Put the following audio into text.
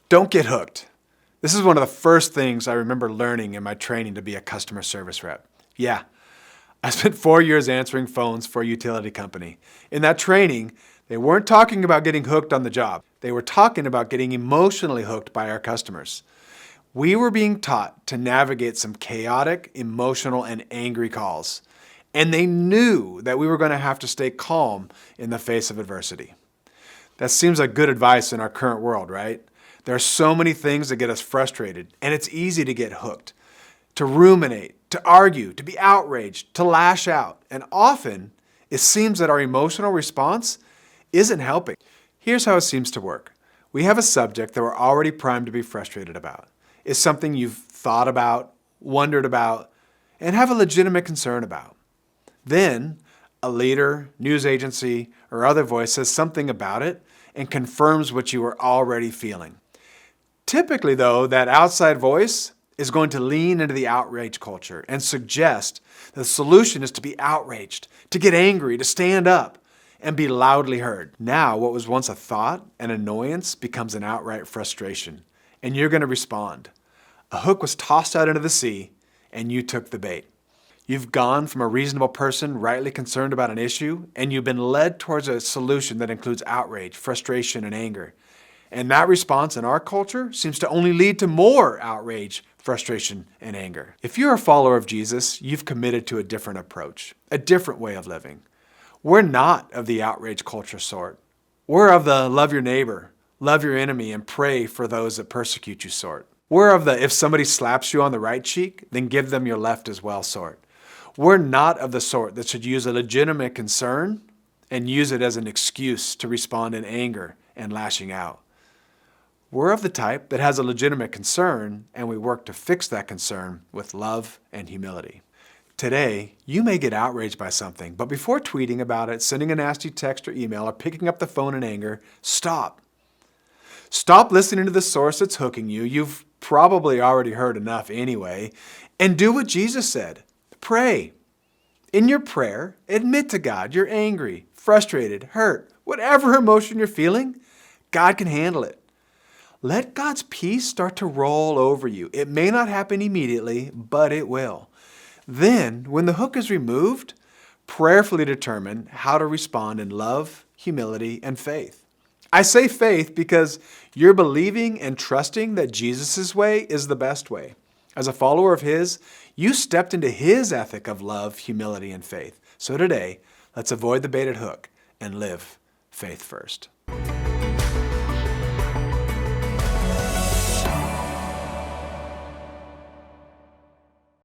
Don't get hooked. This is one of the first things I remember learning in my training to be a customer service rep. Yeah, I spent 4 years answering phones for a utility company. In that training, they weren't talking about getting hooked on the job. They were talking about getting emotionally hooked by our customers. We were being taught to navigate some chaotic, emotional, and angry calls. And they knew that we were going to have to stay calm in the face of adversity. That seems like good advice in our current world, right? There are so many things that get us frustrated, and it's easy to get hooked, to ruminate, to argue, to be outraged, to lash out. And often, it seems that our emotional response isn't helping. Here's how it seems to work. We have a subject that we're already primed to be frustrated about. It's something you've thought about, wondered about, and have a legitimate concern about. Then, a leader, news agency, or other voice says something about it and confirms what you are already feeling. Typically, though, that outside voice is going to lean into the outrage culture and suggest the solution is to be outraged, to get angry, to stand up, and be loudly heard. Now, what was once a thought, an annoyance, becomes an outright frustration, and you're going to respond. A hook was tossed out into the sea, and you took the bait. You've gone from a reasonable person rightly concerned about an issue, and you've been led towards a solution that includes outrage, frustration, and anger. And that response in our culture seems to only lead to more outrage, frustration, and anger. If you're a follower of Jesus, you've committed to a different approach, a different way of living. We're not of the outrage culture sort. We're of the love your neighbor, love your enemy, and pray for those that persecute you sort. We're of the if somebody slaps you on the right cheek, then give them your left as well sort. We're not of the sort that should use a legitimate concern and use it as an excuse to respond in anger and lashing out. We're of the type that has a legitimate concern, and we work to fix that concern with love and humility. Today, you may get outraged by something, but before tweeting about it, sending a nasty text or email, or picking up the phone in anger, stop. Stop listening to the source that's hooking you. You've probably already heard enough anyway. And do what Jesus said. Pray. In your prayer, admit to God you're angry, frustrated, hurt, whatever emotion you're feeling, God can handle it. Let God's peace start to roll over you. It may not happen immediately, but it will. Then, when the hook is removed, prayerfully determine how to respond in love, humility, and faith. I say faith because you're believing and trusting that Jesus' way is the best way. As a follower of His, you stepped into His ethic of love, humility, and faith. So today, let's avoid the baited hook and live faith first.